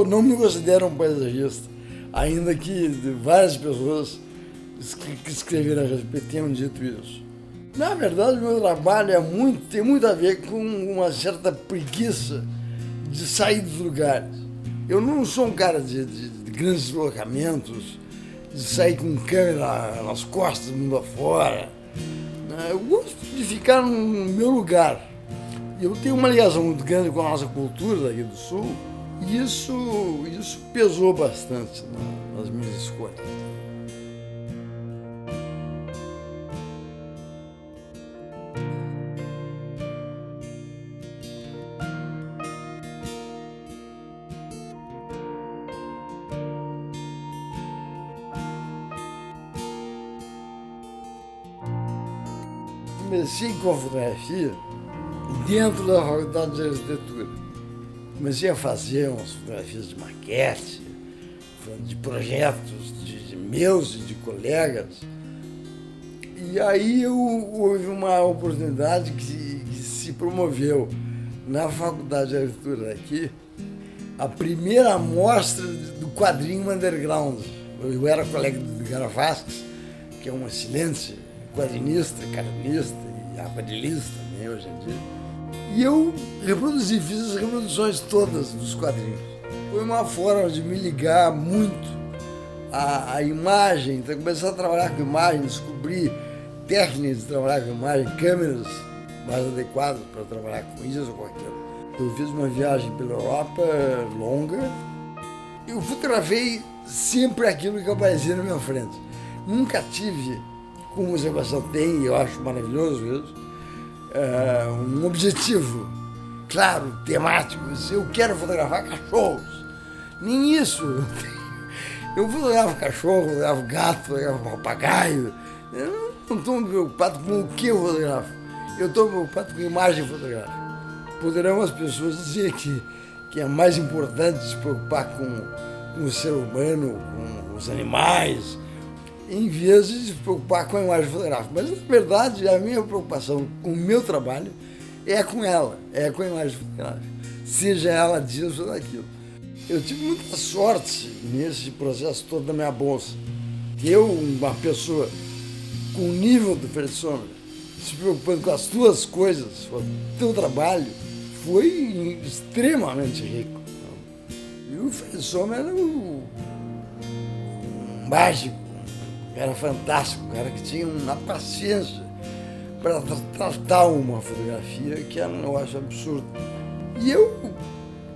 não me considero um paisagista, ainda que várias pessoas que escreveram a respeito tenham dito isso. Na verdade, o meu trabalho tem muito a ver com uma certa preguiça de sair dos lugares. Eu não sou um cara de grandes deslocamentos, de sair com câmera nas costas, mundo afora. Eu gosto de ficar no meu lugar. Eu tenho uma ligação muito grande com a nossa cultura daqui do Sul, e isso pesou bastante nas minhas escolhas. Comecei com a fotografia dentro da Faculdade de Arquitetura. Comecei a fazer umas fotografias de maquete, de projetos meus e de colegas. E aí houve uma oportunidade que se promoveu na Faculdade de Arquitetura aqui, a primeira amostra do quadrinho underground. Eu era colega do Edgar Vasques, que é um excelente quadrinista, cartunista e aquarelista também hoje em dia. E eu fiz as reproduções todas dos quadrinhos. Foi uma forma de me ligar muito à imagem, então começar a trabalhar com imagem, descobrir técnicas de trabalhar com imagem, câmeras mais adequadas para trabalhar com isso ou com aquilo. Eu fiz uma viagem pela Europa longa. Eu fotografei sempre aquilo que aparecia na minha frente. Nunca tive, como o Sebastião tem, eu acho maravilhoso isso, um objetivo claro, temático. Eu quero fotografar cachorros. Nem isso. Eu fotografo cachorro, fotografo gato, fotografo papagaio. Eu não estou preocupado com o que eu fotografo. Eu estou preocupado com a imagem fotográfica. Poderão as pessoas dizer que é mais importante se preocupar com o ser humano, com os animais, em vez de se preocupar com a imagem fotográfica. Mas, na verdade, a minha preocupação com o meu trabalho é com ela, é com a imagem fotográfica, seja ela disso ou daquilo. Eu tive muita sorte nesse processo todo da minha bolsa. Eu, uma pessoa com o nível do Fred Sommer, se preocupando com as tuas coisas, com o teu trabalho, foi extremamente rico. E o Fred Sommer era um mágico, era fantástico, um cara que tinha uma paciência para tratar uma fotografia que era um negócio absurdo. E eu,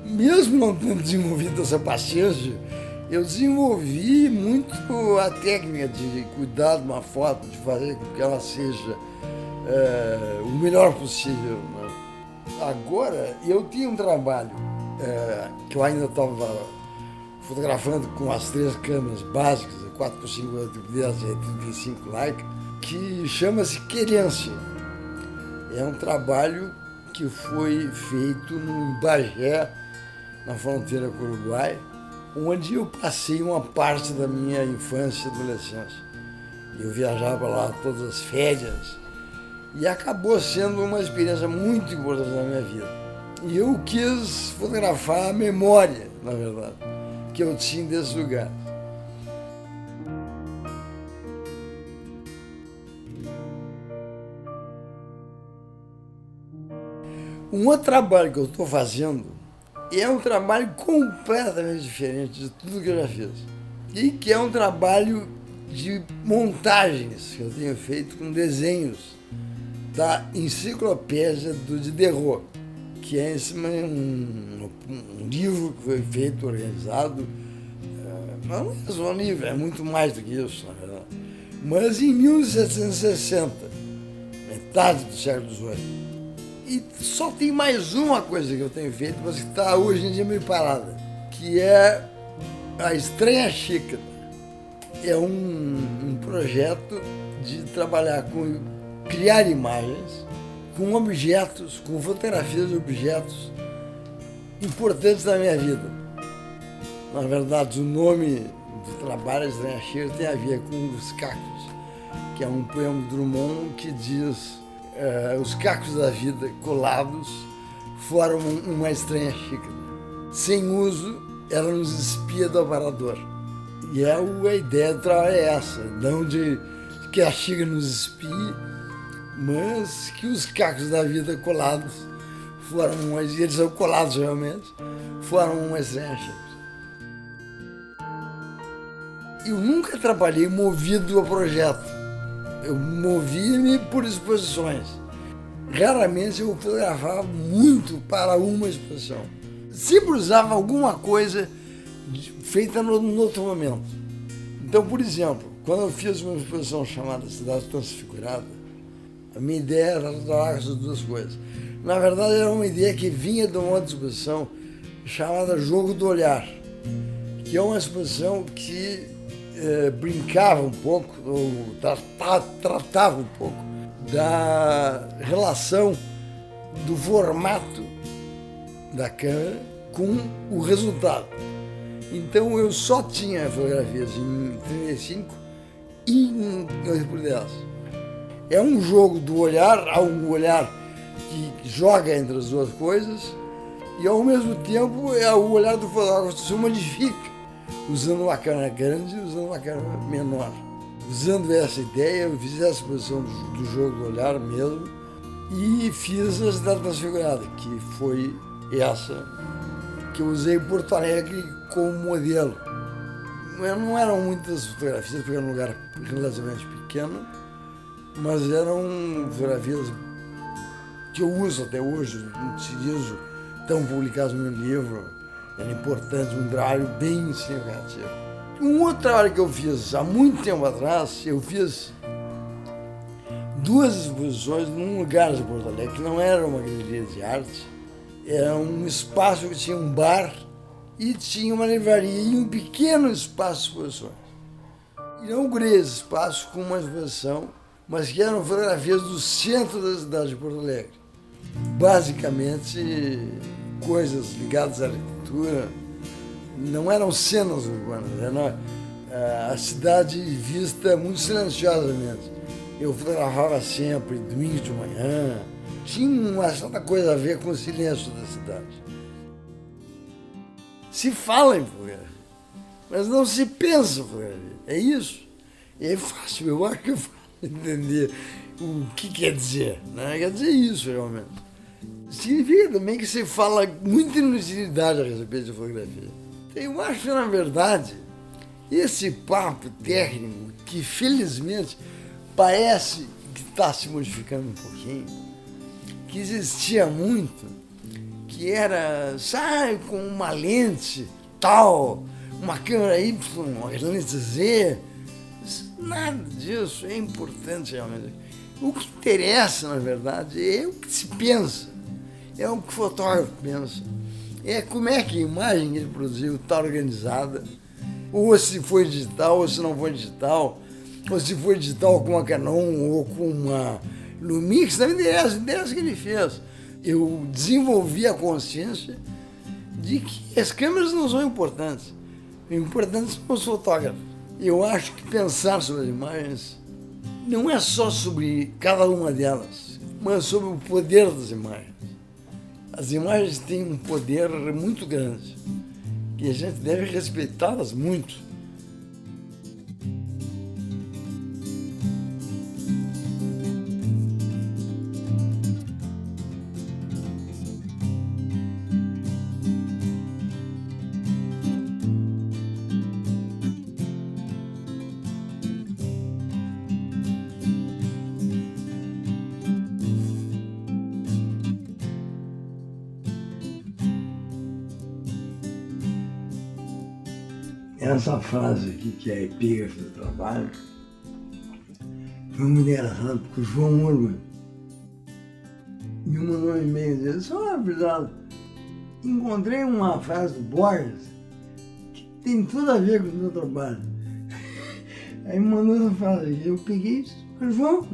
mesmo não tendo desenvolvido essa paciência, eu desenvolvi muito a técnica de cuidar de uma foto, de fazer com que ela seja o melhor possível, né? Agora, eu tinha um trabalho que eu ainda estava fotografando com as 3 câmeras básicas, 4x5 10 e 35 Leica, que chama-se Querência. É um trabalho que foi feito no Bagé, na fronteira com o Uruguai, onde eu passei uma parte da minha infância e adolescência. Eu viajava lá todas as férias e acabou sendo uma experiência muito importante na minha vida. E eu quis fotografar a memória, na verdade, que eu tinha desse lugar. Um outro trabalho que eu estou fazendo é um trabalho completamente diferente de tudo que eu já fiz. E que é um trabalho de montagens que eu tenho feito com desenhos da enciclopédia do Diderot, que é um livro que foi feito, organizado. Não é só um livro, é muito mais do que isso, na verdade. Mas em 1760, metade do século XVIII. E só tem mais uma coisa que eu tenho feito, mas que está hoje em dia meio parada, que é a Estranha Xícara. É um projeto de trabalhar com criar imagens, com objetos, com fotografias de objetos importantes da minha vida. Na verdade, o nome do trabalho, a Estranha Xícara, tem a ver com os cactos, que é um poema de Drummond que diz: os cacos da vida colados formam uma estranha xícara, sem uso eram os espias do aparador. E a ideia do trabalho é essa, não de que a Chica nos espie, mas que os cacos da vida colados foram umas, e eles são colados realmente, foram umas sem a Chica. Eu nunca trabalhei movido a projeto. Eu movia-me por exposições. Raramente eu fotografava muito para uma exposição. Sempre usava alguma coisa feita no outro momento. Então, por exemplo, quando eu fiz uma exposição chamada Cidade Transfigurada, a minha ideia era trabalhar essas duas coisas. Na verdade, era uma ideia que vinha de uma outra exposição chamada Jogo do Olhar, que é uma exposição que brincava um pouco, ou tratava um pouco da relação do formato da câmera com o resultado. Então eu só tinha fotografias em 35 e em 8x10. É um jogo do olhar, há um olhar que joga entre as duas coisas e ao mesmo tempo é o olhar do fotógrafo que se modifica, usando uma câmera grande e usando uma câmera menor. Usando essa ideia, eu fiz essa exposição do jogo do olhar mesmo e fiz a Cidade Transfigurada, que foi essa que eu usei em Porto Alegre como modelo. Não eram muitas fotografias, porque era um lugar relativamente pequeno, mas eram fotografias que eu uso até hoje, utilizo, estão publicadas no meu livro. Era importante, um trabalho bem significativo. Um outro trabalho que eu fiz há muito tempo atrás, eu fiz duas exposições num lugar de Porto Alegre, que não era uma galeria de arte, era um espaço que tinha um bar e tinha uma livraria e um pequeno espaço de exposições. Inaugurei esse espaço com uma exposição, mas que eram fotografias do centro da cidade de Porto Alegre. Basicamente, coisas ligadas à arquitetura, não eram cenas urbanas, era a cidade vista muito silenciosamente. Eu fotografava sempre, domingo de manhã, tinha uma certa coisa a ver com o silêncio da cidade. Se fala em fotografia, mas não se pensa em fotografia, é isso. E é fácil, eu acho que é fácil entender o que quer dizer, né? Quer dizer isso realmente. Significa também que se fala muita inutilidade a respeito de fotografia. Eu acho que, na verdade, esse papo técnico, que felizmente parece que está se modificando um pouquinho, que existia muito, que era, sabe, com uma lente tal, uma câmera Y, uma lente Z, nada disso é importante realmente. O que interessa, na verdade, é o que se pensa, é o que o fotógrafo pensa, é como é que a imagem que ele produziu está organizada, ou se foi digital, ou se não foi digital, ou se foi digital com uma Canon ou com uma Lumix, não interessa, interessa o que ele fez. Eu desenvolvi a consciência de que as câmeras não são importantes, importantes são os fotógrafos. Eu acho que pensar sobre as imagens não é só sobre cada uma delas, mas sobre o poder das imagens. As imagens têm um poder muito grande e a gente deve respeitá-las muito. Essa frase aqui, que é a epígrafe do trabalho, foi muito engraçado, porque o João Urban me mandou um e-mail dizendo: "Obrigado, encontrei uma frase do Borges que tem tudo a ver com o meu trabalho." Aí me mandou essa frase aqui, eu peguei e disse: "João,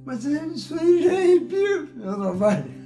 mas isso aí já é epígrafe do meu trabalho."